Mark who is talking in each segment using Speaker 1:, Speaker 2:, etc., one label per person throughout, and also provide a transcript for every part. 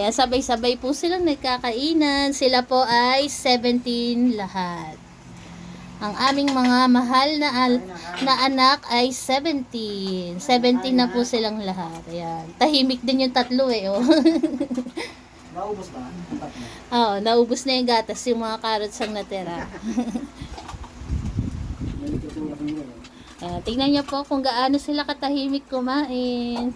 Speaker 1: Ayan, sabay-sabay po silang nagkakainan. Sila po ay 17 lahat. Ang aming mga mahal na anak ay 17. 17 na po silang lahat. Ayan. Tahimik din yung tatlo eh. Oh.
Speaker 2: Naubos ba?
Speaker 1: Oo, naubos na yung gatas, yung mga carrots ang natira. Tingnan niyo po kung gaano sila katahimik kumain.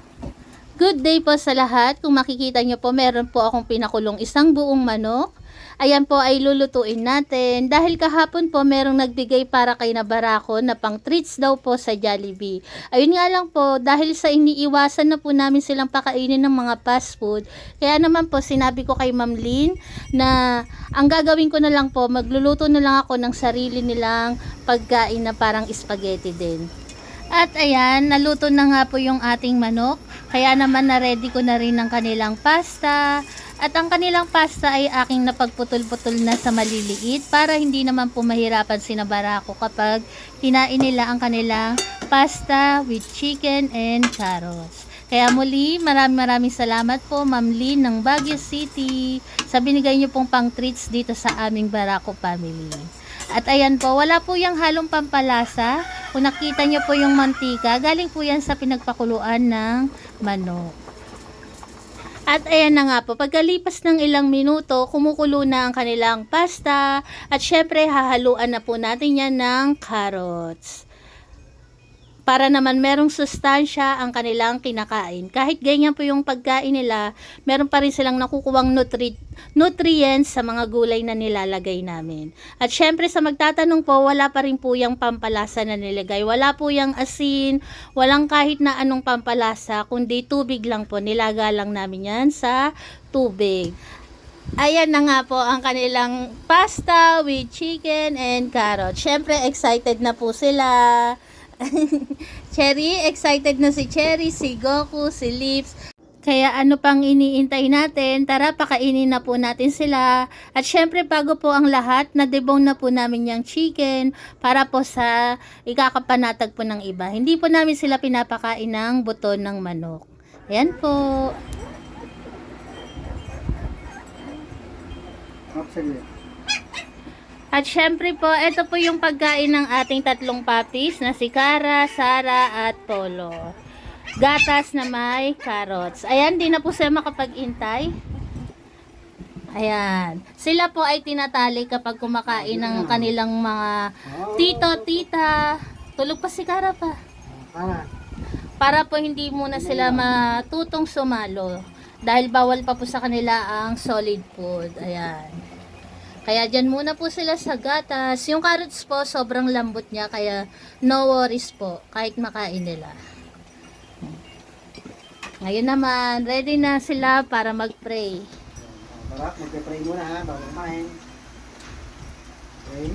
Speaker 1: Good day po sa lahat. Kung makikita niyo po, meron po akong pinakulong isang buong manok. Ayan po ay lulutuin natin. Dahil kahapon po merong nagbigay para kay Nabarako na pang treats daw po sa Jollibee. Ayun nga lang po, dahil sa iniiwasan na po namin silang pakainin ng mga fast food. Kaya naman po sinabi ko kay Ma'am Lynn na ang gagawin ko na lang po, magluluto na lang ako ng sarili nilang pagkain na parang spaghetti din. At ayan, naluto na nga po yung ating manok. Kaya naman na-ready ko na rin ang kanilang pasta. At ang kanilang pasta ay aking napagputol-putol na sa maliliit para hindi naman po mahirapan si Nabarako kapag kinain nila ang kanilang pasta with chicken and carrots. Kaya muli, maraming salamat po Ma'am Lynn ng Baguio City sa binigay niyo pong pang treats dito sa aming Barako family. At ayan po, wala po yung halong pampalasa. Kung nakita nyo po yung mantika, galing po yan sa pinagpakuluan ng manok. At ayan na nga po, pagkalipas ng ilang minuto, kumukulo na ang kanilang pasta. At syempre, hahaluan na po natin yan ng carrots. Para naman merong sustansya ang kanilang kinakain. Kahit ganyan po yung pagkain nila, meron pa rin silang nakukuwang nutrients sa mga gulay na nilalagay namin. At syempre sa magtatanong po, wala pa rin po yung pampalasa na nilagay. Wala po yung asin, walang kahit na anong pampalasa, kundi tubig lang po. Nilaga lang namin yan sa tubig. Ayan na nga po ang kanilang pasta with chicken and carrot. Syempre excited na po sila. Cherry, excited na si Cherry, si Goku, si Lips. Kaya ano pang iniintay natin? Tara, pakainin na po natin sila. At syempre, bago po ang lahat, na-debone na po namin yung chicken para po sa ikakapanatag po ng iba. Hindi po namin sila pinapakain ng buto ng manok. Ayan po. At syempre po, ito po yung pagkain ng ating tatlong puppies na si Kara, Sara at Polo. Gatas na may carrots. Ayan, di na po sila makapag-intay. Ayan. Sila po ay tinatali kapag kumakain ng kanilang mga tito, tita. Tulog pa si Kara pa. Para po hindi muna sila matutong sumalo. Dahil bawal pa po sa kanila ang solid food. Ayan. Kaya dyan muna po sila sa gatas. Yung carrots po, sobrang lambot niya. Kaya no worries po. Kahit makain nila. Ngayon naman, ready na sila para mag-pray.
Speaker 2: Tara, mag-pray muna ha, bago kumain. Okay.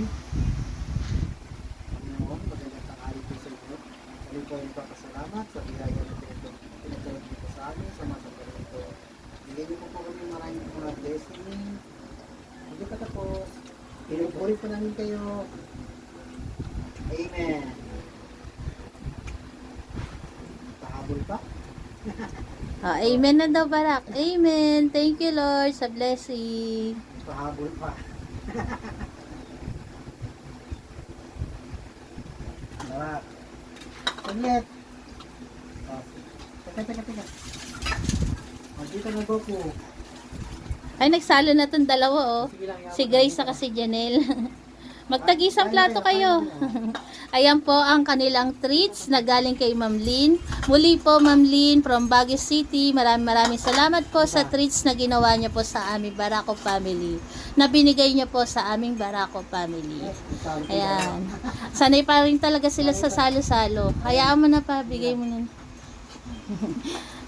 Speaker 2: Panginoon, magandang tanghali po sa inyo. Kami po yung papasalamat sa biyaya na pinagkaroon dito sa amin, sa mga sandali ito. Bigyan niyo po kami maraming mga blessing. Hindi pa tapos. Pinupuri po namin kayo. Amen. Pahabol pa?
Speaker 1: Amen na daw, Barak. Amen. Thank you, Lord, sa blessing.
Speaker 2: Pahabol pa. Barak. Saglit. Teka. Dito na Goku.
Speaker 1: Ay, nagsalo na itong dalawa, oh. Si Grace at si Janelle. Magtagisang plato kayo. Ayan po ang kanilang treats na galing kay Ma'am Lynn. Muli po, Ma'am Lynn from Baguio City. Maraming salamat po sa treats na ginawa niyo po sa aming Barako family. Na binigay niyo po sa aming Barako family. Ayan. Sanay pa rin talaga sila sa salo-salo. Hayaan mo na pa, bigay mo na.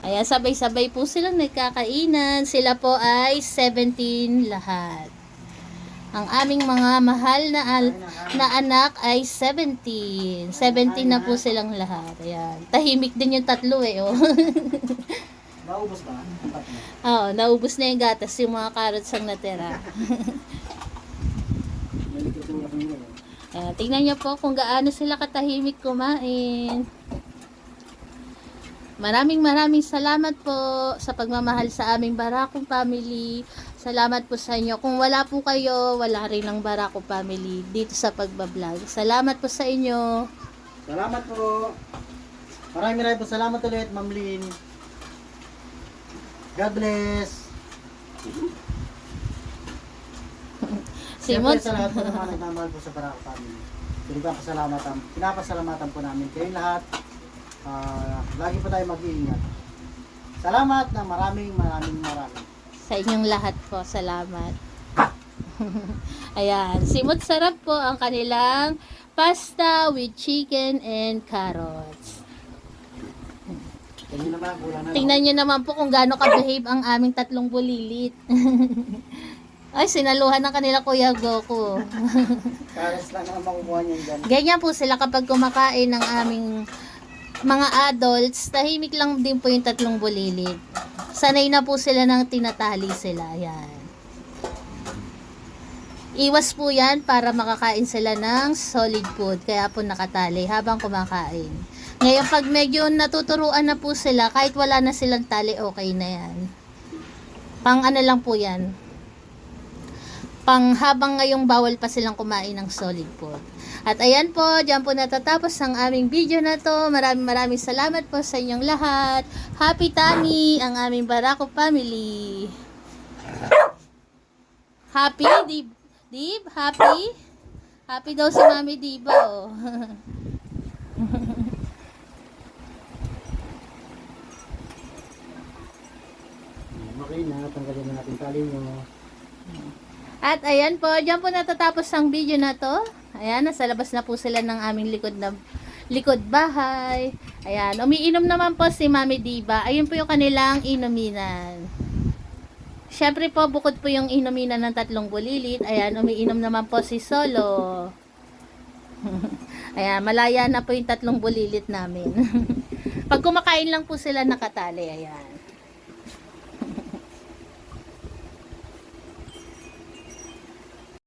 Speaker 1: Ayan, sabay-sabay po silang nagkakainan. Sila po ay 17 lahat. Ang aming mga mahal na anak ay 17. 17 na po silang lahat. Ayan. Tahimik din yung tatlo eh. Oh.
Speaker 2: Naubos ba?
Speaker 1: Oo, naubos na yung gatas, yung mga carrots ang natira. Tingnan niyo po kung gaano sila katahimik kumain. Maraming salamat po sa pagmamahal sa aming Barako family. Salamat po sa inyo. Kung wala po kayo, wala rin ang Barako family dito sa pagbablog. Salamat po sa inyo.
Speaker 2: Salamat po. Maraming po salamat ulit, Ma'am Lynn. God bless.
Speaker 1: Simon,
Speaker 2: Siyempre sa lahat po naman nagmamahal po sa Barako family. Pinapasalamatan po namin kayong lahat. Lagi po tayo mag-iingat. Salamat na maraming.
Speaker 1: sa inyong lahat po. Salamat. Ayan. Simot sarap po ang kanilang pasta with chicken and carrots.
Speaker 2: Tingnan naman, kulang na.
Speaker 1: Tingnan nyo naman po kung gaano ka-behave ang aming tatlong bulilit. Ay, sinaluhan ng kanila Kuya Goku.
Speaker 2: Carrots lang ang makukuha niyo dyan.
Speaker 1: Ganyan po sila kapag kumakain ng aming mga adults, tahimik lang din po yung tatlong bulilit. Sanay na po sila ng tinatali sila. Ayan. Iwas po yan para makakain sila ng solid food. Kaya po nakatali habang kumakain. Ngayon pag medyo natuturuan na po sila, kahit wala na silang tali, okay na yan. Pang ano lang po yan. Pang habang ngayong bawal pa silang kumain ng solid food. At ayan po, dyan po natatapos ang aming video na to. Maraming salamat po sa inyong lahat. Happy Tani ang aming Barako family. Happy, Dib? Happy? Happy daw si Mami Diba, oh.
Speaker 2: Okay na, tanggalin na natin tali nyo.
Speaker 1: At ayan po, dyan po natatapos ang video na to. Ayan, nasa labas na po sila ng aming likod bahay. Ayan, umiinom naman po si Mami Diba. Ayun po yung kanilang inuminan. Syempre po, bukod po yung inuminan ng tatlong bulilit. Ayan, umiinom naman po si Solo. Ayan, malaya na po yung tatlong bulilit namin. Pag kumakain lang po sila nakatali, ayan.